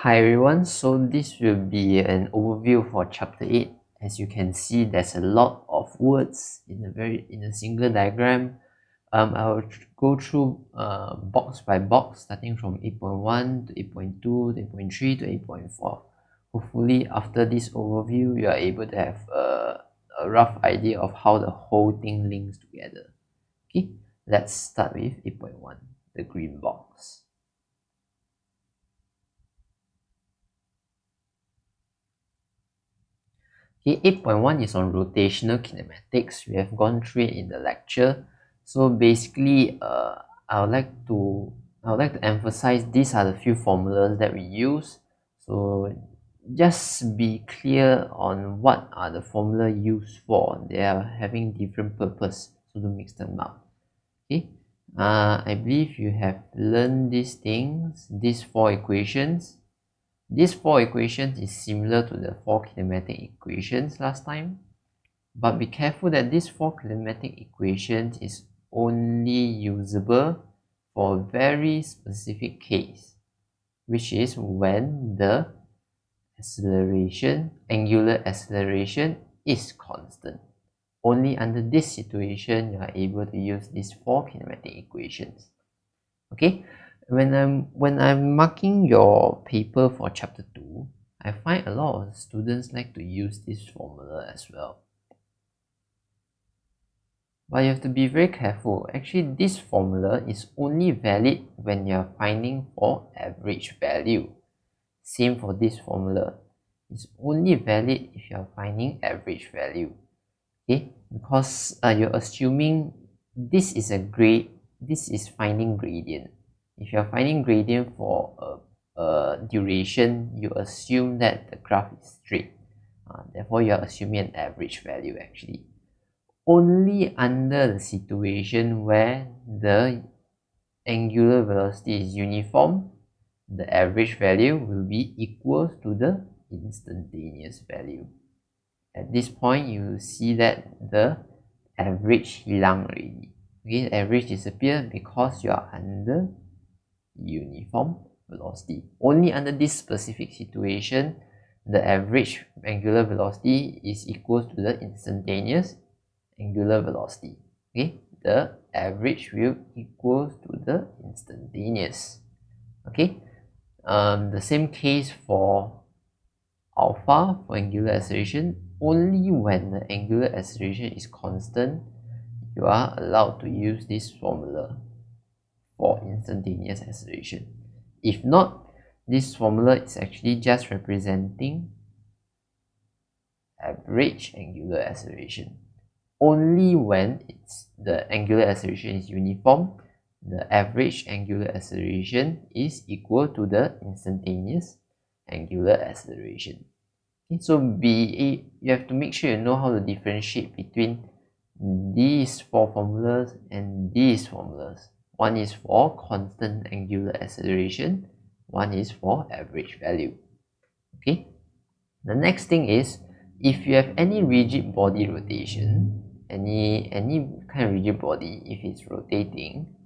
Hi everyone, so this will be an overview for chapter 8. As you can see, there's a lot of words in a single diagram. I'll go through box by box, starting from 8.1 to 8.2 to 8.3 to 8.4. Hopefully after this overview, you are able to have a rough idea of how the whole thing links together. Okay, let's start with 8.1, the green box. Okay, 8.1 is on rotational kinematics. We have gone through it in the lecture. So basically, I would like to emphasize these are the few formulas that we use. So just be clear on what are the formula used for. They are having different purpose, so don't mix them up. Okay, I believe you have learned these things, these four equations. These four equations is similar to the four kinematic equations last time, but be careful that these four kinematic equations is only usable for a very specific case, which is when the angular acceleration is constant. Only under this situation you are able to use these four kinematic equations. Okay, when I'm marking your paper for chapter 2, I find a lot of students like to use this formula as well. But you have to be very careful. Actually, this formula is only valid when you're finding for average value. Same for this formula. It's only valid if you're finding average value. Okay, because you're assuming this is finding gradient. If you're finding gradient for a duration, you assume that the graph is straight. Therefore, you are assuming an average value actually. Only under the situation where the angular velocity is uniform, the average value will be equal to the instantaneous value. At this point, you see that the average hilang already. Okay, the average disappear because you are under uniform velocity. Only under this specific situation, the average angular velocity is equal to the instantaneous angular velocity. Okay, the average will equal to the instantaneous. Okay, the same case for alpha, for angular acceleration. Only when the angular acceleration is constant, you are allowed to use this formula for instantaneous acceleration. If not, this formula is actually just representing average angular acceleration. Only when the angular acceleration is uniform, the average angular acceleration is equal to the instantaneous angular acceleration. Okay, so you have to make sure you know how to differentiate between these four formulas and these formulas. One is for constant angular acceleration, one is for average value. Okay, the next thing is, if you have any rigid body rotation, any kind of rigid body, if it's rotating,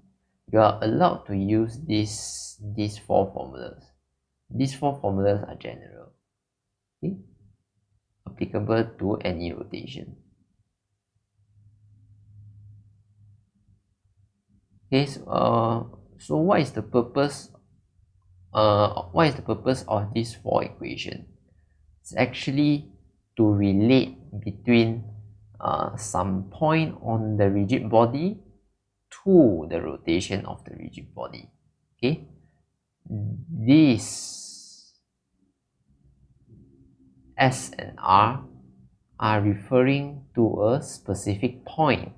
you are allowed to use these four formulas. These four formulas are general, okay, applicable to any rotation. Okay, so what is the purpose of these four equations? It's actually to relate between some point on the rigid body to the rotation of the rigid body. Okay, these S and R are referring to a specific point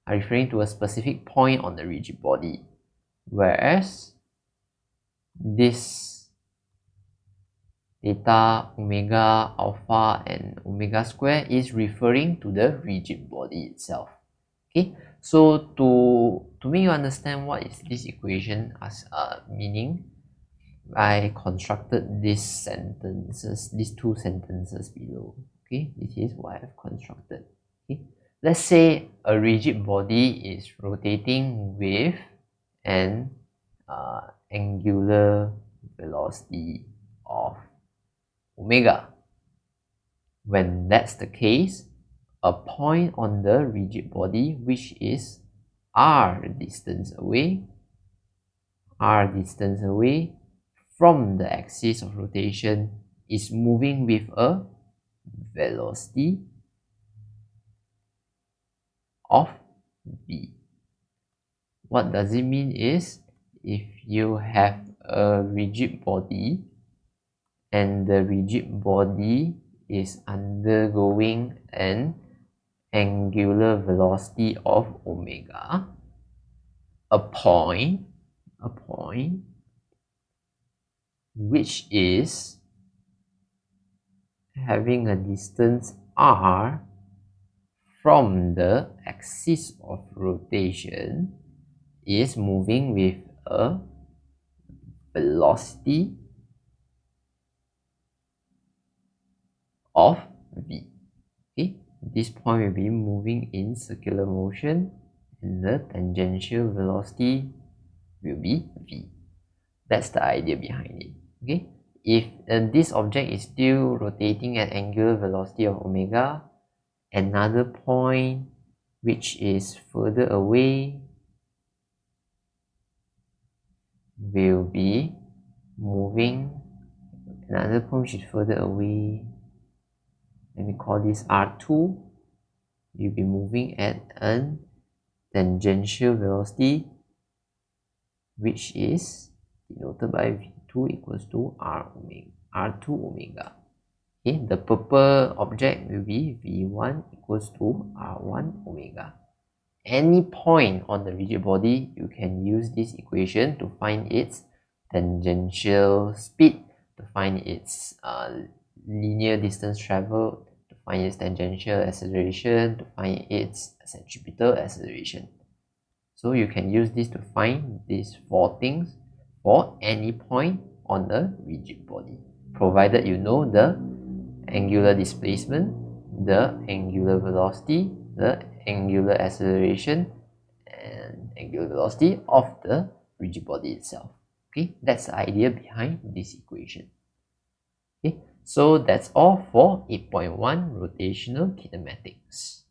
on the rigid body, whereas this theta, omega, alpha, and omega square is referring to the rigid body itself. Okay, so to make you understand what is this equation as meaning, I constructed these two sentences below. Okay, this is what I have constructed. Okay, let's say a rigid body is rotating with an angular velocity of omega. When that's the case, a point on the rigid body which is r distance away from the axis of rotation is moving with a velocity of v. What does it mean is, if you have a rigid body and the rigid body is undergoing an angular velocity of omega, a point which is having a distance r from the axis of rotation is moving with a velocity of v. Okay, this point will be moving in circular motion and the tangential velocity will be v. That's the idea behind it. Okay, if this object is still rotating at angular velocity of omega, another point which is further away will be moving, another point which is further away, let me call this R2, you'll be moving at a tangential velocity which is denoted by V2 equals to R2 omega. Okay, the purple object will be V1 equals to R1 omega. Any point on the rigid body, you can use this equation to find its tangential speed, to find its linear distance traveled, to find its tangential acceleration, to find its centripetal acceleration. So you can use this to find these four things for any point on a rigid body, provided you know the angular displacement, the angular velocity, the angular acceleration, and angular velocity of the rigid body itself. Okay, that's the idea behind this equation. Okay, so that's all for 8.1 rotational kinematics.